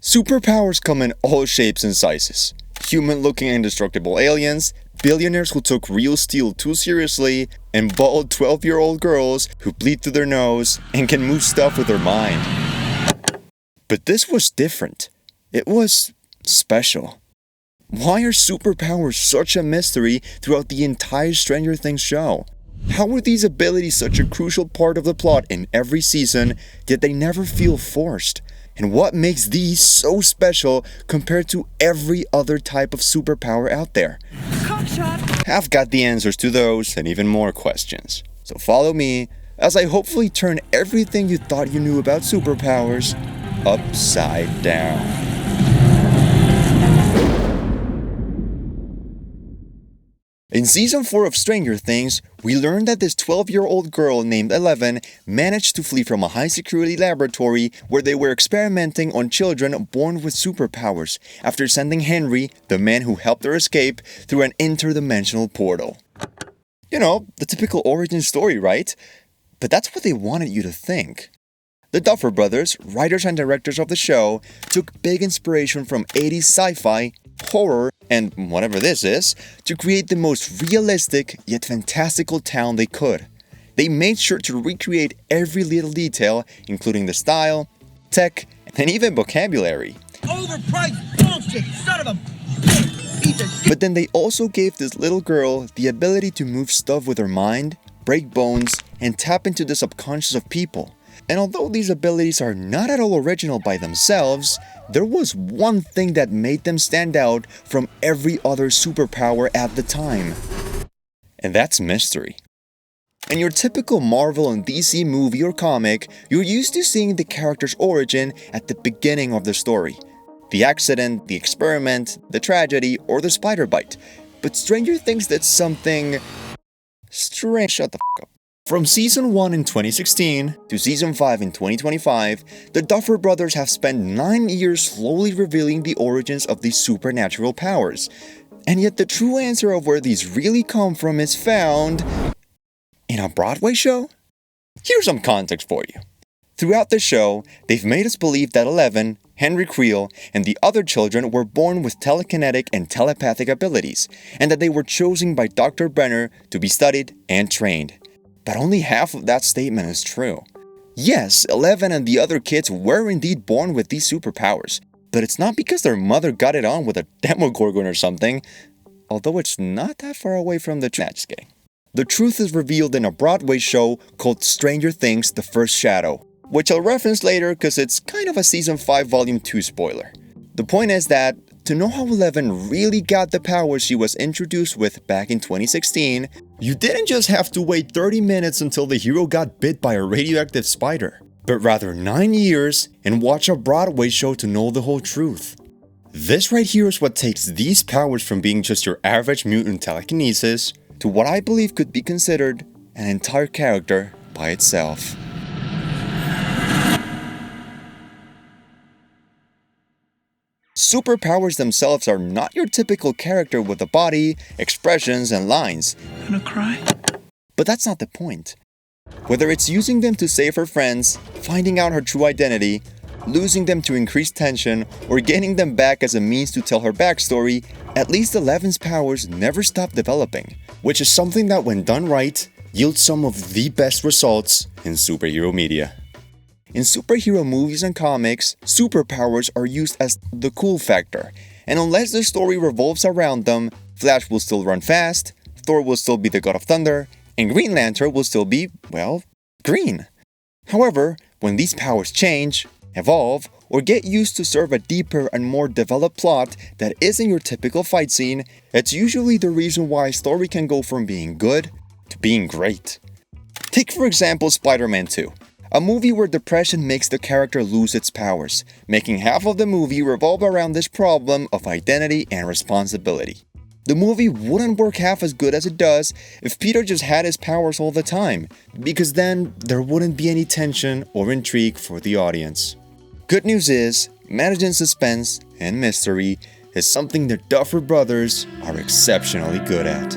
Superpowers come in all shapes and sizes. Human-looking indestructible aliens, billionaires who took real steel too seriously, and bald 12-year-old girls who bleed through their nose and can move stuff with their mind. But this was different. It was special. Why are superpowers such a mystery throughout the entire Stranger Things show? How are these abilities such a crucial part of the plot in every season, yet they never feel forced? And what makes these so special compared to every other type of superpower out there? I've got the answers to those and even more questions. So follow me as I hopefully turn everything you thought you knew about superpowers upside down. In Season 4 of Stranger Things, we learned that this 12-year-old girl named Eleven managed to flee from a high-security laboratory where they were experimenting on children born with superpowers after sending Henry, the man who helped her escape, through an interdimensional portal. You know, the typical origin story, right? But that's what they wanted you to think. The Duffer Brothers, writers and directors of the show, took big inspiration from 80s sci-fi, horror, and whatever this is, to create the most realistic yet fantastical town they could. They made sure to recreate every little detail, including the style, tech, and even vocabulary. Overpriced bullshit, son of a piece of shit. But then they also gave this little girl the ability to move stuff with her mind, break bones, and tap into the subconscious of people. And although these abilities are not at all original by themselves, there was one thing that made them stand out from every other superpower at the time. And that's mystery. In your typical Marvel and DC movie or comic, you're used to seeing the character's origin at the beginning of the story. The accident, the experiment, the tragedy, or the spider bite. But Stranger Things did something strange. Shut the f*** up. From Season 1 in 2016 to Season 5 in 2025, the Duffer Brothers have spent 9 years slowly revealing the origins of these supernatural powers. And yet the true answer of where these really come from is found in a Broadway show? Here's some context for you. Throughout the show, they've made us believe that Eleven, Henry Creel, and the other children were born with telekinetic and telepathic abilities, and that they were chosen by Dr. Brenner to be studied and trained. But only half of that statement is true. Yes, Eleven and the other kids were indeed born with these superpowers, but it's not because their mother got it on with a Demogorgon or something, although it's not that far away from the truth. Just kidding. The truth is revealed in a Broadway show called Stranger Things: The First Shadow, which I'll reference later because it's kind of a Season 5 Volume 2 spoiler. The point is that, to know how Eleven really got the powers she was introduced with back in 2016, you didn't just have to wait 30 minutes until the hero got bit by a radioactive spider, but rather 9 years and watch a Broadway show to know the whole truth. This right here is what takes these powers from being just your average mutant telekinesis to what I believe could be considered an entire character by itself. Superpowers themselves are not your typical character with a body, expressions, and lines. Gonna cry? But that's not the point. Whether it's using them to save her friends, finding out her true identity, losing them to increase tension, or gaining them back as a means to tell her backstory, at least Eleven's powers never stop developing, which is something that when done right, yields some of the best results in superhero media. In superhero movies and comics, superpowers are used as the cool factor, and unless the story revolves around them, Flash will still run fast, Thor will still be the god of thunder, and Green Lantern will still be, well, green. However, when these powers change, evolve, or get used to serve a deeper and more developed plot that isn't your typical fight scene, it's usually the reason why a story can go from being good to being great. Take for example Spider-Man 2. A movie where depression makes the character lose its powers, making half of the movie revolve around this problem of identity and responsibility. The movie wouldn't work half as good as it does if Peter just had his powers all the time, because then there wouldn't be any tension or intrigue for the audience. Good news is, managing suspense and mystery is something the Duffer Brothers are exceptionally good at.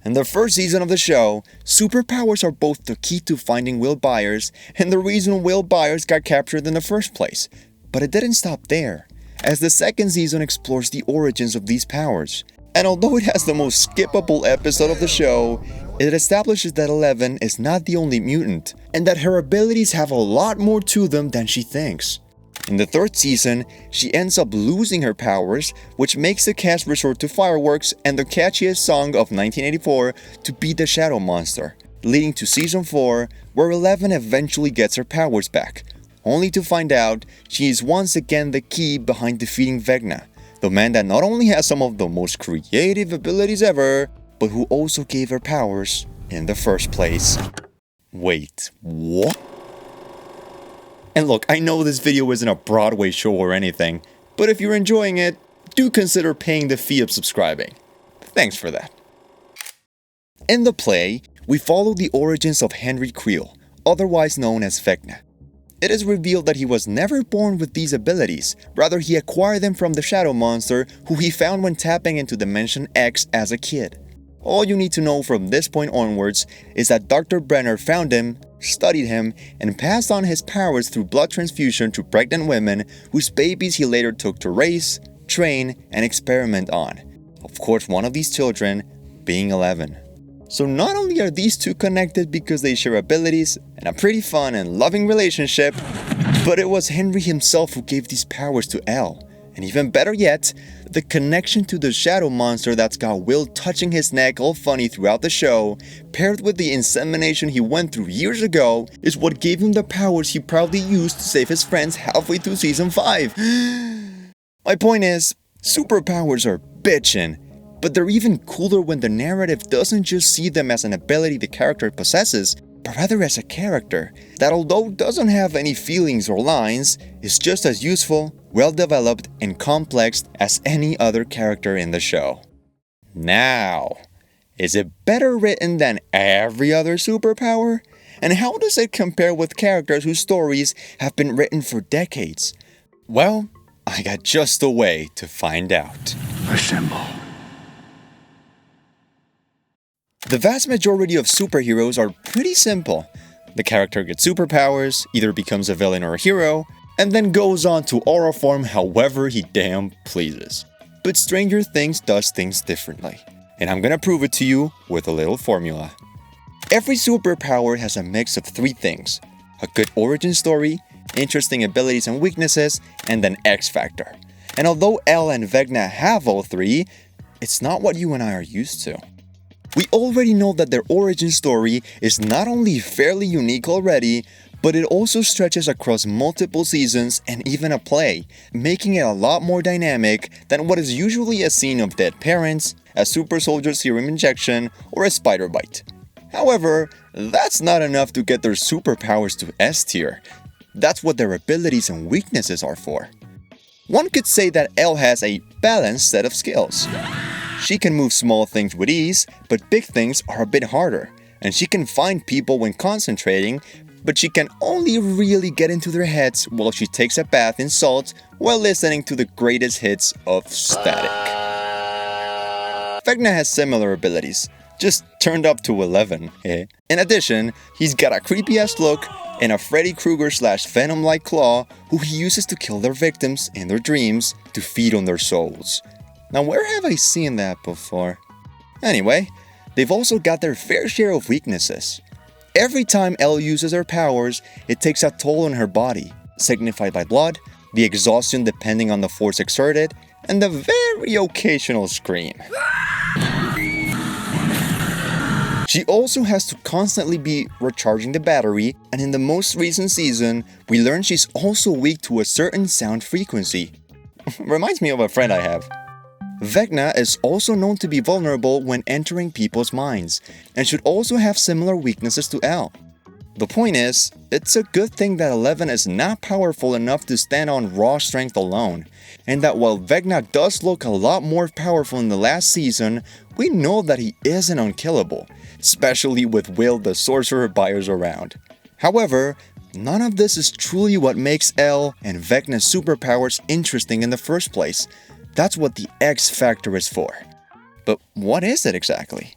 In the first season of the show, superpowers are both the key to finding Will Byers and the reason Will Byers got captured in the first place. But it didn't stop there, as the second season explores the origins of these powers. And although it has the most skippable episode of the show, it establishes that Eleven is not the only mutant, and that her abilities have a lot more to them than she thinks. In the third season, she ends up losing her powers, which makes the cast resort to fireworks and the catchiest song of 1984 to beat the Shadow Monster, leading to season 4, where Eleven eventually gets her powers back, only to find out she is once again the key behind defeating Vecna, the man that not only has some of the most creative abilities ever, but who also gave her powers in the first place. Wait, what? And look, I know this video isn't a Broadway show or anything, but if you're enjoying it, do consider paying the fee of subscribing. Thanks for that. In the play, we follow the origins of Henry Creel, otherwise known as Vecna. It is revealed that he was never born with these abilities, rather he acquired them from the Shadow Monster, who he found when tapping into Dimension X as a kid. All you need to know from this point onwards is that Dr. Brenner found him, studied him, and passed on his powers through blood transfusion to pregnant women whose babies he later took to raise, train, and experiment on. Of course, one of these children being 11. So not only are these two connected because they share abilities and a pretty fun and loving relationship, but it was Henry himself who gave these powers to Elle. And even better yet, the connection to the Shadow Monster that's got Will touching his neck all funny throughout the show, paired with the insemination he went through years ago, is what gave him the powers he proudly used to save his friends halfway through season 5. My point is, superpowers are bitchin', but they're even cooler when the narrative doesn't just see them as an ability the character possesses, but rather as a character that, although doesn't have any feelings or lines, is just as useful, well-developed, and complex as any other character in the show. Now, is it better written than every other superpower? And how does it compare with characters whose stories have been written for decades? Well, I got just a way to find out. Assemble. The vast majority of superheroes are pretty simple. The character gets superpowers, either becomes a villain or a hero, and then goes on to aura form however he damn pleases. But Stranger Things does things differently, and I'm gonna prove it to you with a little formula. Every superpower has a mix of 3 things: a good origin story, interesting abilities and weaknesses, and an X factor. And although Elle and Vecna have all 3, it's not what you and I are used to. We already know that their origin story is not only fairly unique already, but it also stretches across multiple seasons and even a play, making it a lot more dynamic than what is usually a scene of dead parents, a super soldier serum injection, or a spider bite. However, that's not enough to get their superpowers to S tier. That's what their abilities and weaknesses are for. One could say that Elle has a balanced set of skills. She can move small things with ease, but big things are a bit harder, and she can find people when concentrating, but she can only really get into their heads while she takes a bath in salt while listening to the greatest hits of Static. Vecna has similar abilities, just turned up to 11. In addition, he's got a creepy-ass look and a Freddy Krueger/Venom-like claw who he uses to kill their victims in their dreams to feed on their souls. Now, where have I seen that before? Anyway, they've also got their fair share of weaknesses. Every time Elle uses her powers, it takes a toll on her body, signified by blood, the exhaustion depending on the force exerted, and the very occasional scream. She also has to constantly be recharging the battery, and in the most recent season, we learn she's also weak to a certain sound frequency. Reminds me of a friend I have. Vecna is also known to be vulnerable when entering people's minds, and should also have similar weaknesses to Elle. The point is, it's a good thing that 11 is not powerful enough to stand on raw strength alone, and that while Vecna does look a lot more powerful in the last season, we know that he isn't unkillable, especially with Will the Sorcerer Buyers around. However, none of this is truly what makes Elle and Vecna's superpowers interesting in the first place. That's what the X factor is for. But what is it exactly?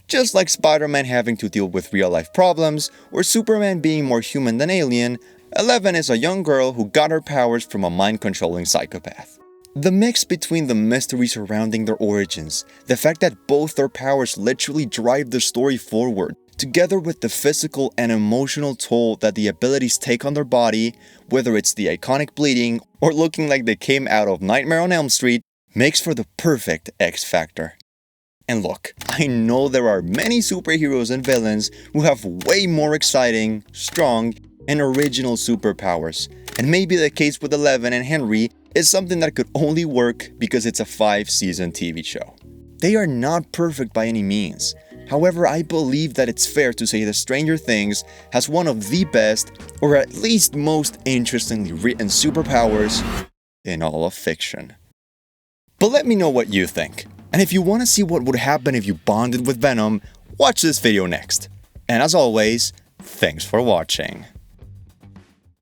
Just like Spider-Man having to deal with real-life problems, or Superman being more human than alien, Eleven is a young girl who got her powers from a mind-controlling psychopath. The mix between the mystery surrounding their origins, the fact that both their powers literally drive the story forward, together with the physical and emotional toll that the abilities take on their body, whether it's the iconic bleeding or looking like they came out of Nightmare on Elm Street, makes for the perfect X Factor. And look, I know there are many superheroes and villains who have way more exciting, strong, and original superpowers, and maybe the case with Eleven and Henry is something that could only work because it's a 5-season TV show. They are not perfect by any means. However, I believe that it's fair to say that Stranger Things has one of the best, or at least most interestingly written superpowers in all of fiction. But let me know what you think. And if you want to see what would happen if you bonded with Venom, watch this video next. And as always, thanks for watching.